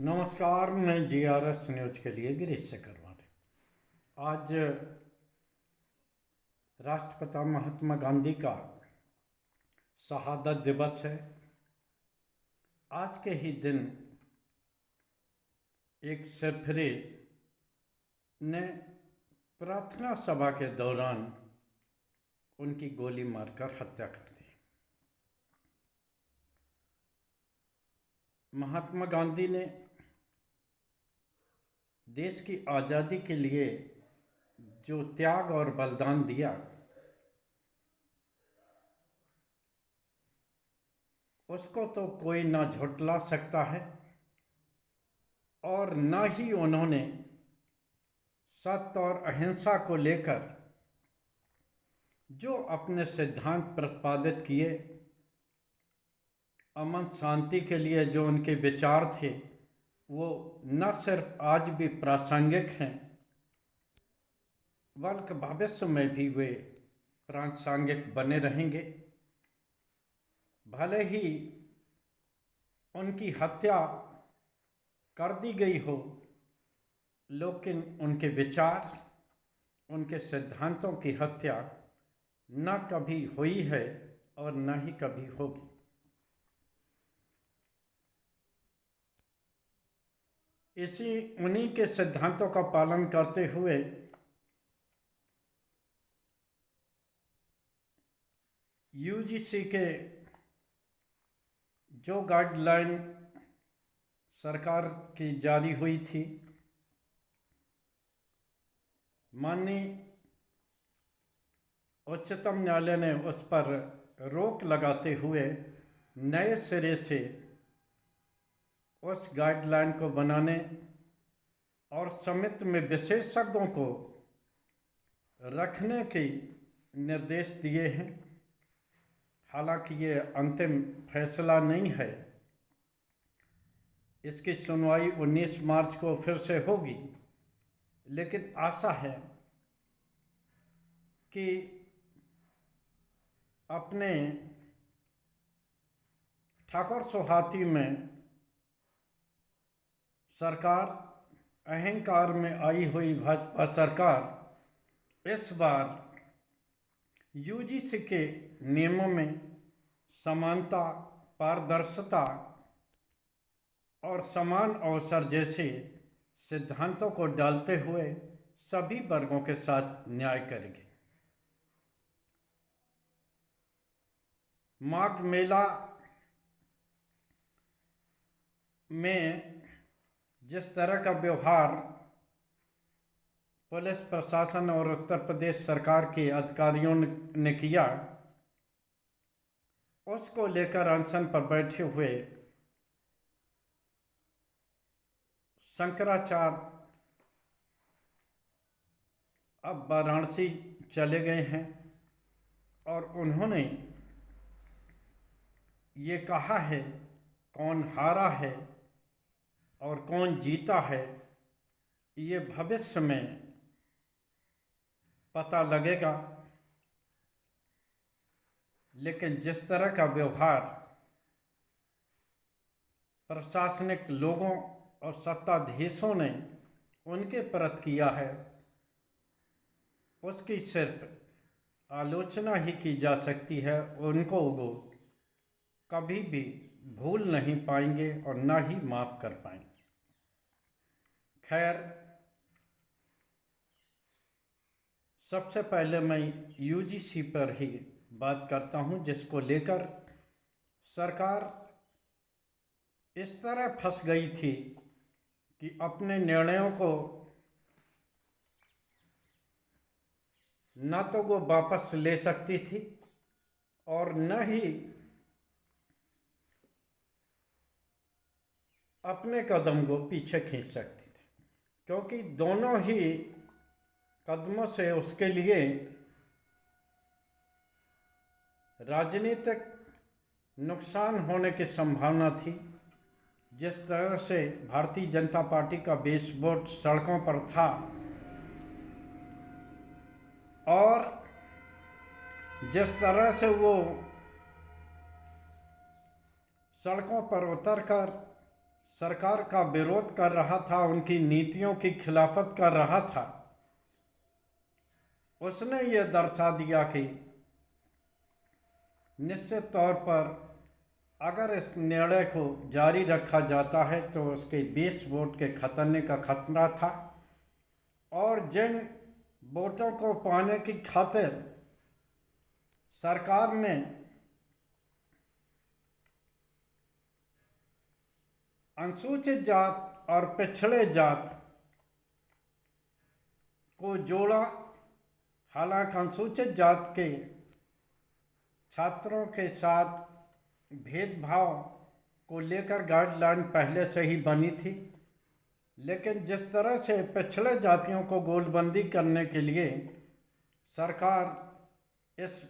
नमस्कार, मैं GRS news के लिए गिरीश चक्रवर्ती। आज राष्ट्रपिता महात्मा गांधी का शहादत दिवस है। आज के ही दिन एक सरफरी ने प्रार्थना सभा के दौरान उनकी गोली मारकर हत्या कर दी। महात्मा गांधी ने देश की आज़ादी के लिए जो त्याग और बलिदान दिया, उसको तो कोई ना झुठला सकता है और न ही उन्होंने सत्य और अहिंसा को लेकर जो अपने सिद्धांत प्रतिपादित किए, अमन शांति के लिए जो उनके विचार थे, वो न सिर्फ आज भी प्रासंगिक हैं बल्कि भविष्य में भी वे प्रासंगिक बने रहेंगे। भले ही उनकी हत्या कर दी गई हो, लेकिन उनके विचार, उनके सिद्धांतों की हत्या न कभी हुई है और न ही कभी होगी। उन्हीं के सिद्धांतों का पालन करते हुए UGC के जो गाइडलाइन सरकार की जारी हुई थी, माननीय उच्चतम न्यायालय ने उस पर रोक लगाते हुए नए सिरे से उस गाइडलाइन को बनाने और समिति में विशेषज्ञों को रखने के निर्देश दिए हैं। हालांकि ये अंतिम फैसला नहीं है, इसकी सुनवाई 19 मार्च को फिर से होगी, लेकिन आशा है कि अपने ठाकुर सोहाती में सरकार, अहंकार में आई हुई भाजपा सरकार इस बार UGC के नियमों में समानता, पारदर्शिता और समान अवसर जैसे सिद्धांतों को डालते हुए सभी वर्गों के साथ न्याय करेगी। माघ मेला में जिस तरह का व्यवहार पुलिस प्रशासन और उत्तर प्रदेश सरकार के अधिकारियों ने किया, उसको लेकर अनशन पर बैठे हुए शंकराचार्य अब वाराणसी चले गए हैं और उन्होंने ये कहा है कौन हारा है और कौन जीता है, ये भविष्य में पता लगेगा। लेकिन जिस तरह का व्यवहार प्रशासनिक लोगों और सत्ताधीशों ने उनके प्रति किया है, उसकी सिर्फ आलोचना ही की जा सकती है। उनको वो कभी भी भूल नहीं पाएंगे और ना ही माफ़ कर पाएंगे। खैर, सबसे पहले मैं UGC पर ही बात करता हूं, जिसको लेकर सरकार इस तरह फंस गई थी कि अपने निर्णयों को न तो वो वापस ले सकती थी और न ही अपने कदम को पीछे खींच सकती थी, क्योंकि दोनों ही कदमों से उसके लिए राजनीतिक नुकसान होने की संभावना थी। जिस तरह से भारतीय जनता पार्टी का बेस वोट सड़कों पर था और जिस तरह से वो सड़कों पर उतरकर सरकार का विरोध कर रहा था, उनकी नीतियों की खिलाफत कर रहा था, उसने ये दर्शा दिया कि निश्चित तौर पर अगर इस निर्णय को जारी रखा जाता है तो उसके 20 वोट के खतरने का खतरा था, और जिन वोटों को पाने की खातिर सरकार ने अनुसूचित जात और पिछड़े जात को जोड़ा। हालांकि अनुसूचित जात के छात्रों के साथ भेदभाव को लेकर गाइडलाइन पहले से ही बनी थी, लेकिन जिस तरह से पिछड़े जातियों को गोलबंदी करने के लिए सरकार इस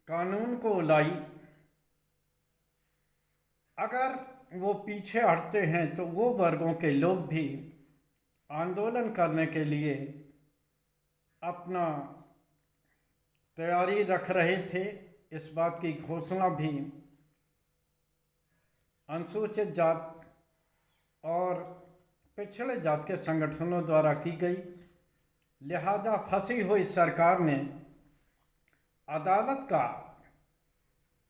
कानून को लाई, अगर वो पीछे हटते हैं तो वो वर्गों के लोग भी आंदोलन करने के लिए अपना तैयारी रख रहे थे। इस बात की घोषणा भी अनुसूचित जात और पिछड़े जात के संगठनों द्वारा की गई। लिहाजा फंसी हुई सरकार ने अदालत का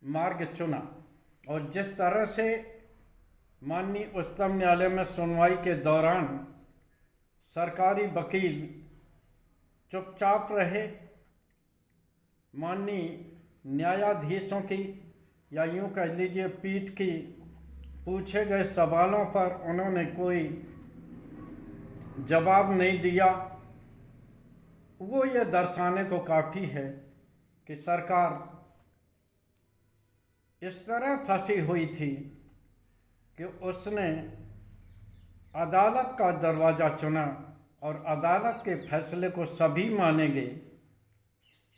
मार्ग चुना, और जिस तरह से माननीय उच्चतम न्यायालय में सुनवाई के दौरान सरकारी वकील चुपचाप रहे, माननीय न्यायाधीशों की या यूँ कह लीजिए पीठ की पूछे गए सवालों पर उन्होंने कोई जवाब नहीं दिया, वो ये दर्शाने को काफ़ी है कि सरकार इस तरह फंसी हुई थी कि उसने अदालत का दरवाज़ा चुना और अदालत के फैसले को सभी मानेंगे।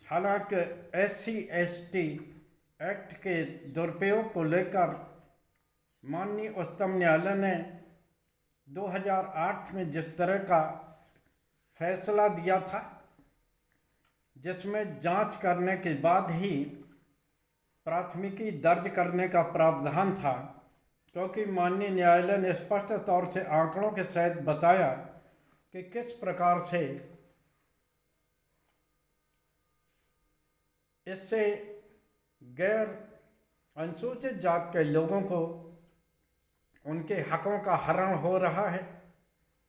हालांकि SC/ST एक्ट के दुरुपयोग को लेकर माननीय उच्चतम न्यायालय ने 2008 में जिस तरह का फैसला दिया था, जिसमें जांच करने के बाद ही प्राथमिकी दर्ज करने का प्रावधान था, क्योंकि माननीय न्यायालय ने स्पष्ट तौर से आंकड़ों के सहित बताया कि किस प्रकार से इससे गैर अनुसूचित जात के लोगों को उनके हकों का हरण हो रहा है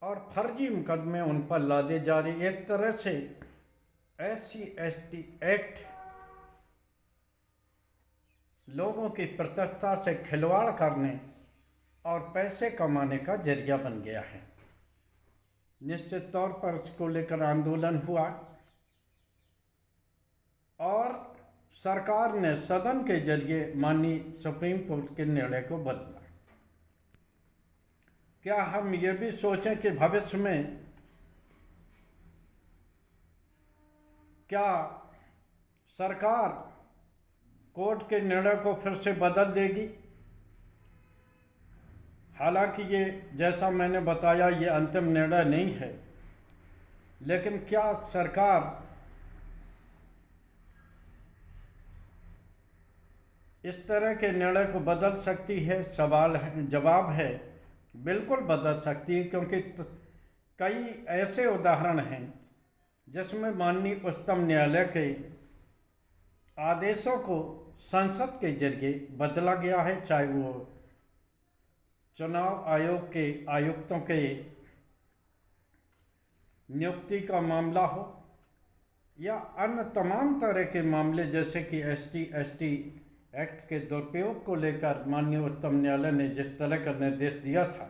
और फर्जी मुकदमे उन पर लादे जा रहे। एक तरह से SC/ST एक्ट लोगों की प्रतिष्ठा से खिलवाड़ करने और पैसे कमाने का जरिया बन गया है। निश्चित तौर पर इसको लेकर आंदोलन हुआ और सरकार ने सदन के जरिए माननीय सुप्रीम कोर्ट के निर्णय को बदला। क्या हम ये भी सोचें कि भविष्य में क्या सरकार कोर्ट के निर्णय को फिर से बदल देगी? हालांकि ये जैसा मैंने बताया ये अंतिम निर्णय नहीं है, लेकिन क्या सरकार इस तरह के निर्णय को बदल सकती है? सवाल है, जवाब है बिल्कुल बदल सकती है, क्योंकि कई ऐसे उदाहरण हैं जिसमें माननीय उच्चतम न्यायालय के आदेशों को संसद के जरिए बदला गया है, चाहे वो चुनाव आयोग के आयुक्तों के नियुक्ति का मामला हो या अन्य तमाम तरह के मामले, जैसे कि SC/ST एक्ट के दुरुपयोग को लेकर माननीय उच्चतम न्यायालय ने जिस तरह का निर्देश दिया था।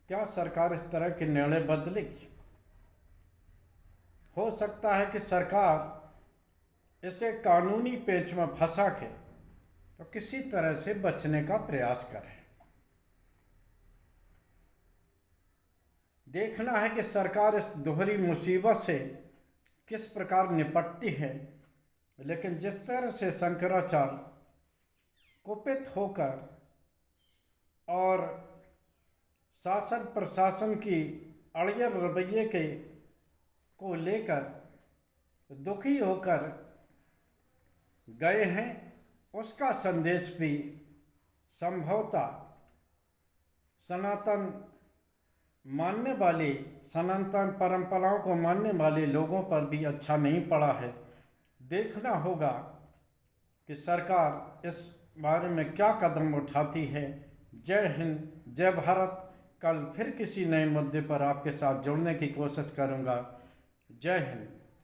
क्या सरकार इस तरह के निर्णय बदलेगी? हो सकता है कि सरकार इसे कानूनी पेच में फंसा के तो किसी तरह से बचने का प्रयास करे। देखना है कि सरकार इस दोहरी मुसीबत से किस प्रकार निपटती है, लेकिन जिस तरह से शंकराचार्य कुपित होकर और शासन प्रशासन की अड़ियल रवैये के को लेकर दुखी होकर गए हैं, उसका संदेश भी संभवतः सनातन मानने वाले, सनातन परंपराओं को मानने वाले लोगों पर भी अच्छा नहीं पड़ा है। देखना होगा कि सरकार इस बारे में क्या कदम उठाती है। जय हिंद, जय भारत। कल फिर किसी नए मुद्दे पर आपके साथ जुड़ने की कोशिश करूँगा। जय हिंद।